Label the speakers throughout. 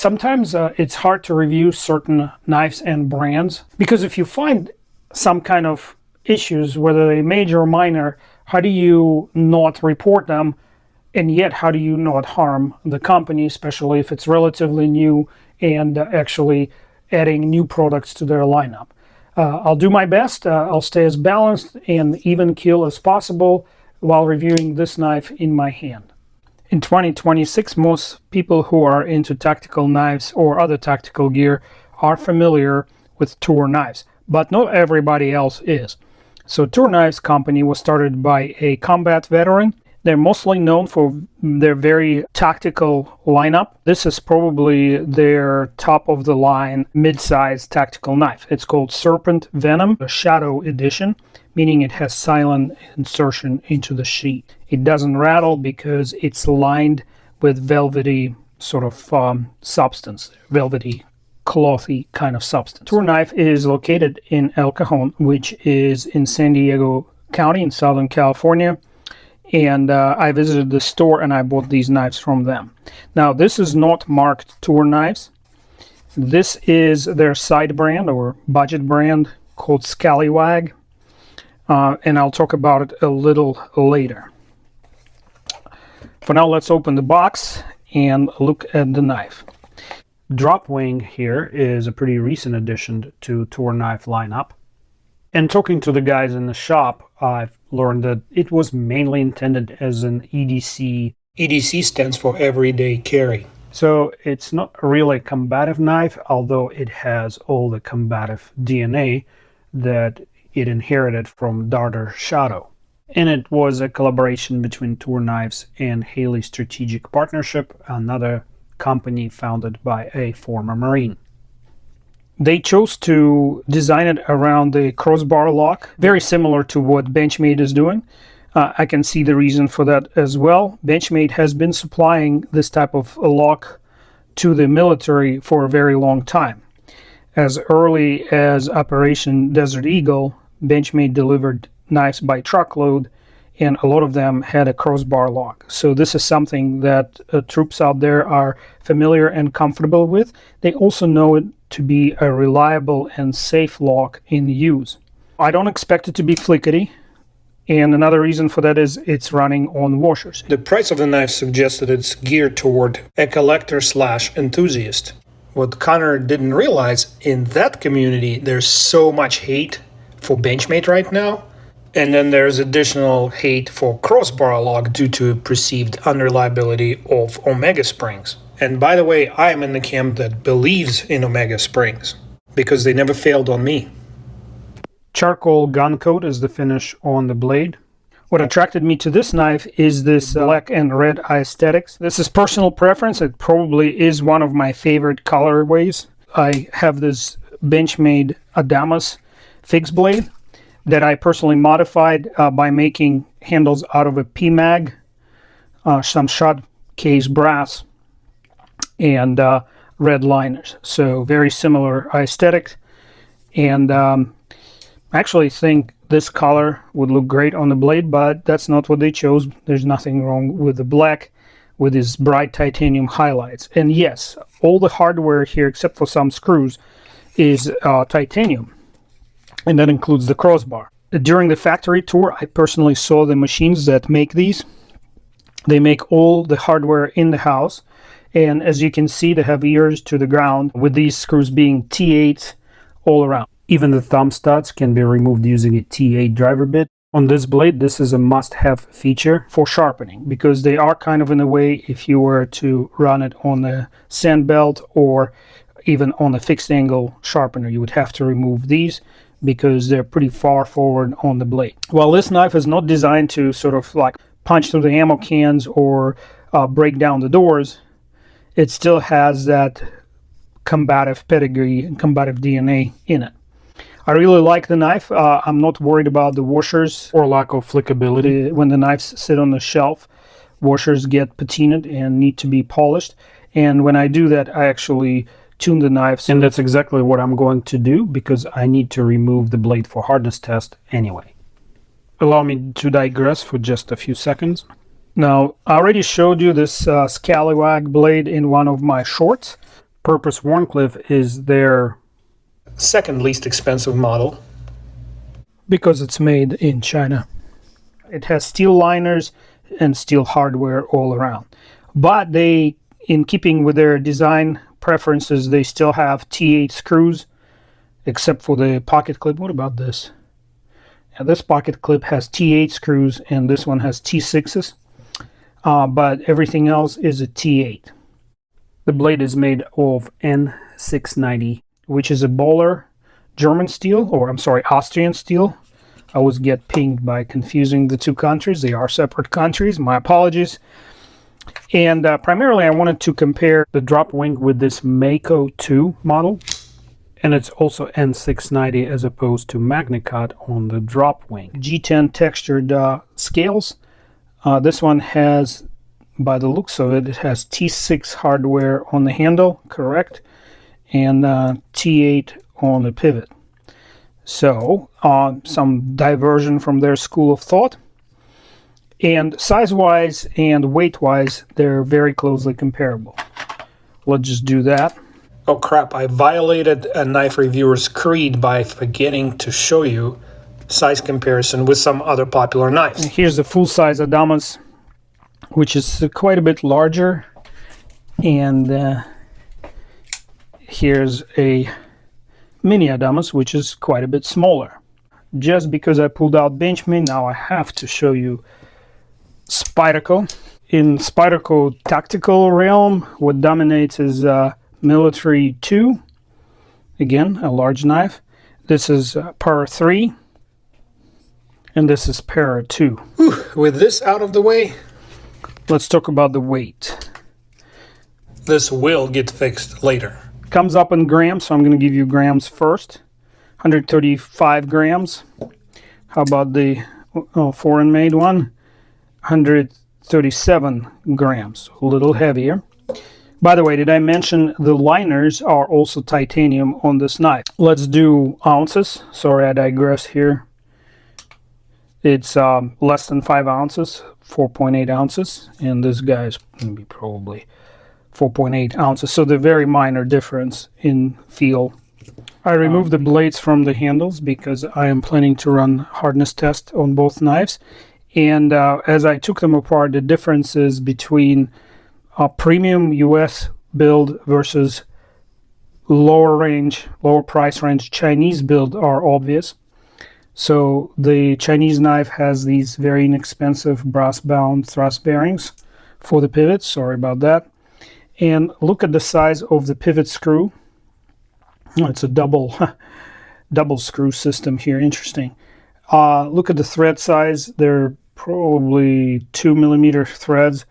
Speaker 1: Sometimes it's hard to review certain knives and brands, because if you find some kind of issues, whether they're major or minor, how do you not report them? And yet, how do you not harm the company, especially if it's relatively new and actually adding new products to their lineup? I'll do my best. I'll stay as balanced and even keel as possible while reviewing this knife in my hand. In 2026, most people who are into tactical knives or other tactical gear are familiar with Toor Knives, but not everybody else is. So Toor Knives company was started by a combat veteran. They're mostly known for their very tactical lineup. This is probably their top of the line mid-size tactical knife. It's called Serpent Venom, a Shadow Edition, meaning it has silent insertion into the sheath. It doesn't rattle because it's lined with velvety sort of substance, velvety, clothy kind of substance. Toor Knife is located in El Cajon, which is in San Diego County in Southern California. And I visited the store and I bought these knives from them. Now, this is not marked Toor Knives. This is their side brand or budget brand called Scalliwag. And I'll talk about it a little later. For now, let's open the box and look at the knife. DropWing here is a pretty recent addition to Toor Knife lineup. And talking to the guys in the shop, I've learned that it was mainly intended as an EDC. EDC stands for everyday carry. So it's not really a combative knife, although it has all the combative DNA that it inherited from Darter Shadow. And it was a collaboration between Toor Knives and Haley Strategic Partnership, another company founded by a former Marine. They chose to design it around the crossbar lock, very similar to what Benchmade is doing. I can see the reason for that as well. Benchmade has been supplying this type of lock to the military for a very long time. As early as Operation Desert Eagle, Benchmade delivered knives by truckload, and a lot of them had a crossbar lock. So this is something that troops out there are familiar and comfortable with. They also know it to be a reliable and safe lock in use. I don't expect it to be flickety, and another reason for that is it's running on washers. The price of the knife suggests that it's geared toward a collector/enthusiast. What Connor didn't realize, in that community there's so much hate for Benchmade right now, and then there's additional hate for crossbar lock due to perceived unreliability of Omega springs. And by the way, I am in the camp that believes in Omega springs, because they never failed on me. Charcoal gun coat is the finish on the blade. What attracted me to this knife is this black and red aesthetics. This is personal preference. It probably is one of my favorite colorways. I have this Benchmade Adamas fixed blade that I personally modified by making handles out of a PMag, some shot case brass, and red liners. So very similar aesthetic. And I actually think this color would look great on the blade, but that's not what they chose. There's nothing wrong with the black with these bright titanium highlights. And yes, all the hardware here, except for some screws, is titanium. And that includes the crossbar. During the factory tour, I personally saw the machines that make these. They make all the hardware in the house. And as you can see, they have ears to the ground, with these screws being T8 all around. Even the thumb studs can be removed using a T8 driver bit. On this blade, this is a must-have feature for sharpening, because they are kind of in a way, if you were to run it on the sand belt or even on a fixed angle sharpener, you would have to remove these because they're pretty far forward on the blade. While this knife is not designed to sort of like punch through the ammo cans or break down the doors, it still has that combative pedigree and combative DNA in it. I really like the knife. I'm not worried about the washers or lack of flickability. When the knives sit on the shelf, washers get patinaed and need to be polished. And when I do that, I actually tune the knives. And that's exactly what I'm going to do, because I need to remove the blade for hardness test anyway. Allow me to digress for just a few seconds. Now, I already showed you this Scalliwag blade in one of my shorts. Purpose Warncliffe is their second least expensive model because it's made in China. It has steel liners and steel hardware all around. But they, in keeping with their design preferences, they still have T8 screws, except for the pocket clip. What about this? Now, this pocket clip has T8 screws and this one has T6s, but everything else is a T8. The blade is made of N690, which is a Böhler German steel, or I'm sorry, Austrian steel. I always get pinged by confusing the two countries. They are separate countries. My apologies. And primarily I wanted to compare the DropWing with this Mako 2 model. And it's also N690 as opposed to MagnaCut on the DropWing. G10 textured scales. This one has, by the looks of it, it has T6 hardware on the handle, correct? And T8 on the pivot. So, some diversion from their school of thought. And size-wise and weight-wise, they're very closely comparable. Let's just do that. Oh crap, I violated a knife reviewer's creed by forgetting to show you size comparison with some other popular knives. And here's the full-size Adamas, which is quite a bit larger. And here's a mini Adamas, which is quite a bit smaller. Just because I pulled out Benchmade, now I have to show you Spyderco. In Spyderco tactical realm, what dominates is Military 2. Again, a large knife. This is Para 3. And this is Para 2. Whew, with this out of the way, let's talk about the weight. This will get fixed later. Comes up in grams, so I'm going to give you grams first. 135 grams. How about the foreign-made one? 137 grams, a little heavier. By the way, did I mention the liners are also titanium on this knife? Let's do ounces. Sorry, I digress here. It's less than 5 ounces, 4.8 ounces, and this guy is going to be probably 4.8 ounces, so the very minor difference in feel. I removed the blades from the handles because I am planning to run hardness test on both knives. And as I took them apart, the differences between a premium US build versus lower price range Chinese build are obvious. So the Chinese knife has these very inexpensive brass bound thrust bearings for the pivots. Sorry about that. And look at the size of the pivot screw. It's a double screw system here. Interesting. Look at the thread size. They're probably 2mm threads.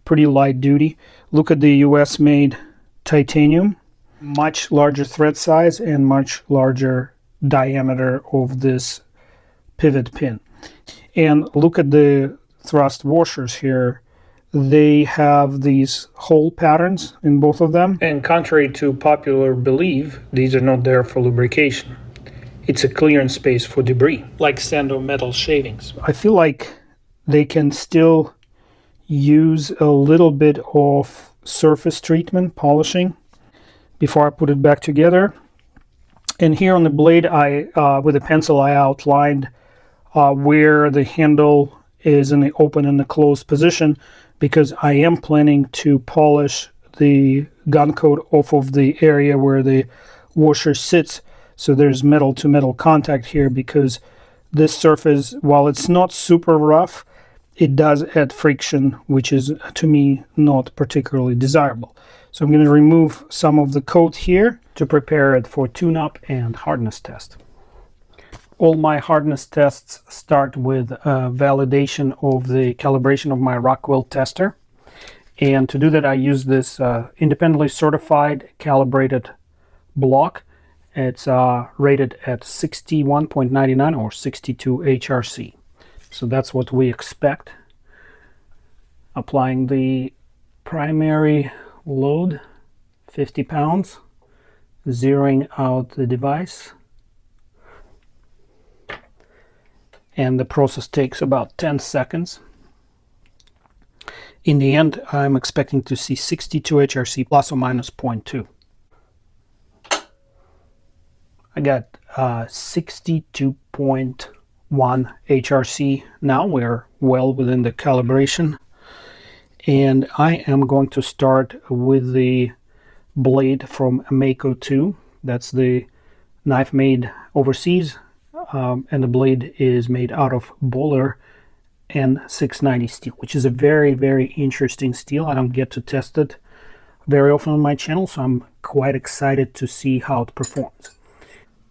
Speaker 1: Pretty light duty. Look at the US made titanium. Much larger thread size and much larger diameter of this pivot pin. And look at the thrust washers here. They have these hole patterns in both of them. And contrary to popular belief, these are not there for lubrication. It's a clearance space for debris, like sando metal shavings. I feel like they can still use a little bit of surface treatment, polishing, before I put it back together. And here on the blade, with a pencil, I outlined where the handle is in the open and the closed position, because I am planning to polish the gun coat off of the area where the washer sits. So there's metal to metal contact here, because this surface, while it's not super rough, it does add friction, which is, to me, not particularly desirable. So I'm going to remove some of the coat here to prepare it for tune-up and hardness test. All my hardness tests start with validation of the calibration of my Rockwell tester. And to do that, I use this independently certified calibrated block. It's rated at 61.99 or 62 HRC. So that's what we expect. Applying the primary load, 50 pounds, zeroing out the device. And the process takes about 10 seconds. In the end, I'm expecting to see 62 HRC plus or minus 0.2. I got 62.1 HRC now. We're well within the calibration. And I am going to start with the blade from Mako 2. That's the knife made overseas, and the blade is made out of Bowler N690 steel, which is a very, very interesting steel. I don't get to test it very often on my channel, so I'm quite excited to see how it performs.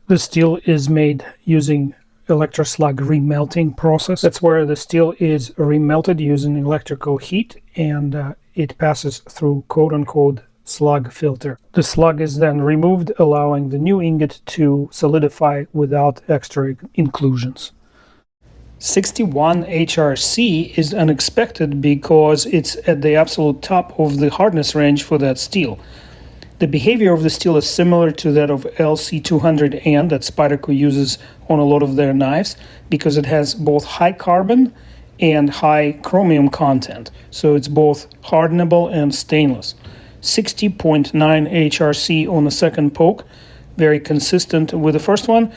Speaker 1: The steel is made using electroslug remelting process. That's where the steel is remelted using electrical heat, and it passes through quote-unquote slug filter. The slug is then removed, allowing the new ingot to solidify without extra inclusions. 61 HRC is unexpected because it's at the absolute top of the hardness range for that steel. The behavior of the steel is similar to that of LC200N that Spyderco uses on a lot of their knives, because it has both high carbon and high chromium content. So it's both hardenable and stainless. 60.9 HRC on the second poke, very consistent with the first one.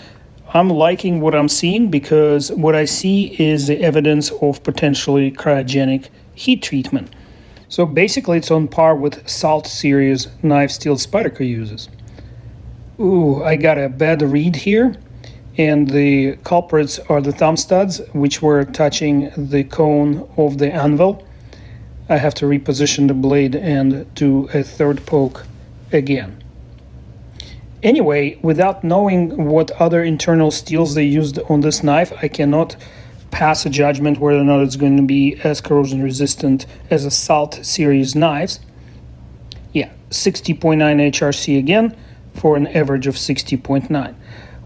Speaker 1: I'm liking what I'm seeing, because what I see is the evidence of potentially cryogenic heat treatment. So basically it's on par with Salt series knife steel Spyderco uses. Ooh, I got a bad read here, and the culprits are the thumb studs, which were touching the cone of the anvil. I have to reposition the blade and do a third poke again. Anyway, without knowing what other internal steels they used on this knife, I cannot pass a judgment whether or not it's going to be as corrosion resistant as a Salt series knives. Yeah, 60.9 HRC again for an average of 60.9.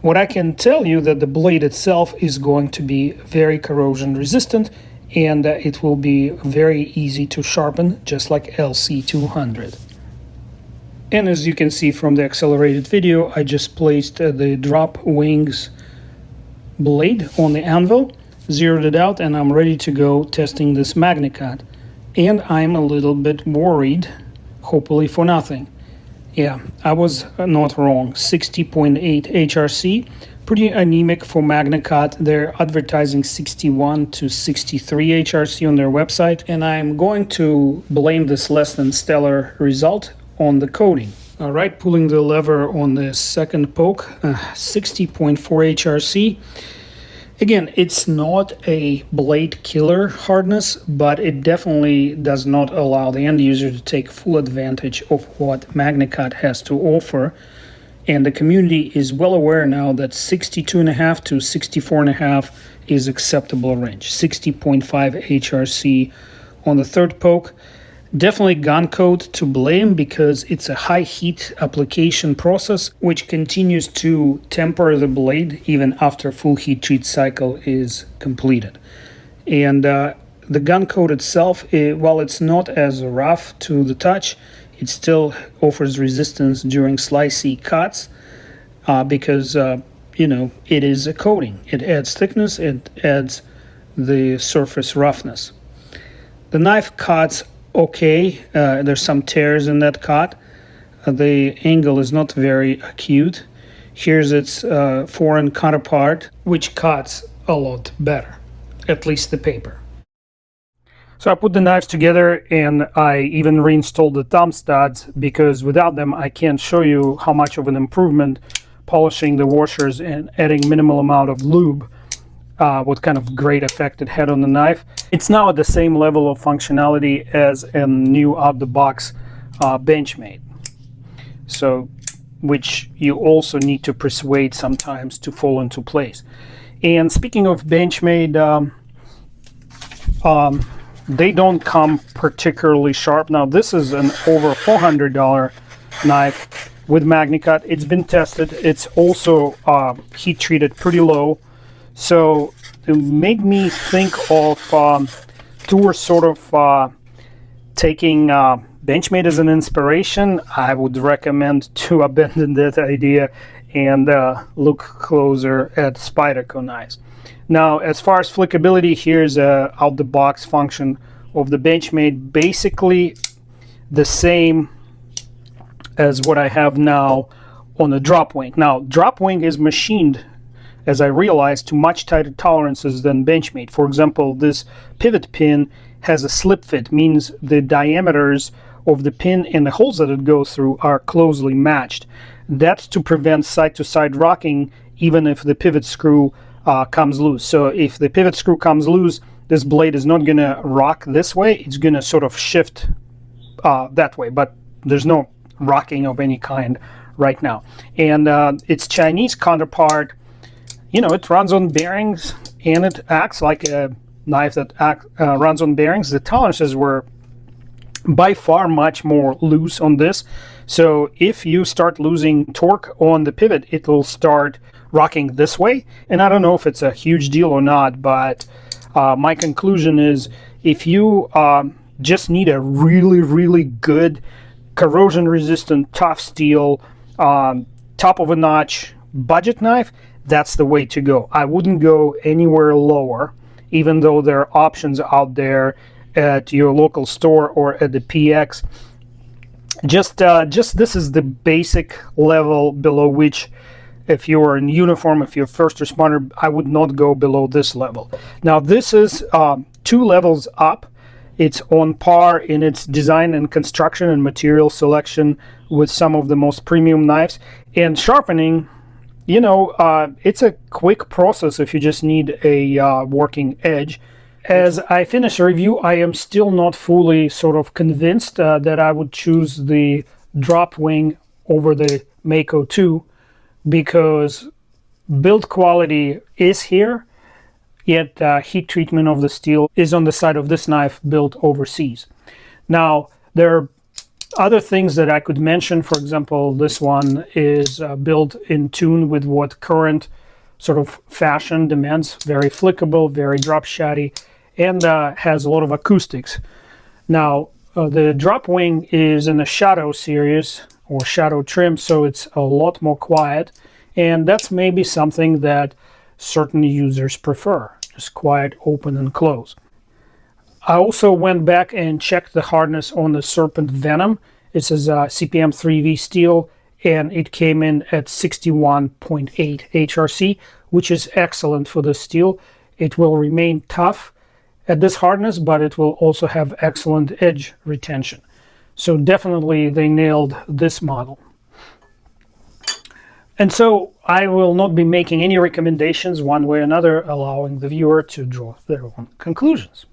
Speaker 1: What I can tell you that the blade itself is going to be very corrosion resistant, and it will be very easy to sharpen, just like LC200. And as you can see from the accelerated video, I just placed the DropWing's blade on the anvil, zeroed it out, and I'm ready to go testing this MagnaCut. And I'm a little bit worried, hopefully for nothing. Yeah, I was not wrong. 60.8 HRC, pretty anemic for MagnaCut. They're advertising 61 to 63 HRC on their website, and I'm going to blame this less than stellar result on the coating. All right, pulling the lever on the second poke, 60.4 HRC. Again, it's not a blade killer hardness, but it definitely does not allow the end user to take full advantage of what MagnaCut has to offer. And the community is well aware now that 62.5 to 64.5 is acceptable range. 60.5 HRC on the third poke. Definitely gun code to blame, because it's a high heat application process which continues to temper the blade even after full heat treat cycle is completed. And the gun code itself, while it's not as rough to the touch, it still offers resistance during slicey cuts, because it is a coating. It adds thickness, it adds the surface roughness. The knife cuts okay. There's some tears in that cut. The angle is not very acute. Here's its foreign counterpart, which cuts a lot better, at least the paper. So I put the knives together, and I even reinstalled the thumb studs, because without them I can't show you how much of an improvement polishing the washers and adding minimal amount of lube, what kind of great effect it had on the knife. It's now at the same level of functionality as a new out-the-box Benchmade, so which you also need to persuade sometimes to fall into place. And speaking of Benchmade, they don't come particularly sharp. Now this is an over $400 knife with MagnaCut. It's been tested. It's also heat treated pretty low. So it made me think of Toor sort of taking Benchmade as an inspiration. I would recommend to abandon that idea and look closer at Spyderco knives. Now, as far as flickability, here's a out-the-box function of the Benchmade, basically the same as what I have now on the DropWing. Now, DropWing is machined, as I realized, to much tighter tolerances than Benchmade. For example, this pivot pin has a slip fit, means the diameters of the pin and the holes that it goes through are closely matched. That's to prevent side-to-side rocking, even if the pivot screw comes loose. So if the pivot screw comes loose, this blade is not going to rock this way. It's going to sort of shift that way, but there's no rocking of any kind right now. And its Chinese counterpart, you know, it runs on bearings and it acts like a knife that runs on bearings. The tolerances were by far much more loose on this. So if you start losing torque on the pivot, it will start rocking this way. And I don't know if it's a huge deal or not, but my conclusion is if you just need a really, really good corrosion resistant, tough steel, top of a notch budget knife, that's the way to go. I wouldn't go anywhere lower, even though there are options out there at your local store or at the PX. Just this is the basic level below which, if you're in uniform, if you're a first responder, I would not go below this level. Now this is 2 levels up. It's on par in its design and construction and material selection with some of the most premium knives. And sharpening, you know, it's a quick process if you just need a working edge. As I finish the review, I am still not fully sort of convinced that I would choose the DropWing over the Mako 2, because build quality is here, yet heat treatment of the steel is on the side of this knife built overseas. Now, there are other things that I could mention. For example, this one is built in tune with what current sort of fashion demands. Very flickable, very drop shotty, and has a lot of acoustics. Now, the DropWing is in the Shadow series, or Shadow trim, so it's a lot more quiet, and that's maybe something that certain users prefer, just quiet, open and close. I also went back and checked the hardness on the Serpent Venom. It says CPM 3V steel, and it came in at 61.8 HRC, which is excellent for the steel. It will remain tough at this hardness, but it will also have excellent edge retention. So definitely they nailed this model. And so I will not be making any recommendations one way or another, allowing the viewer to draw their own conclusions.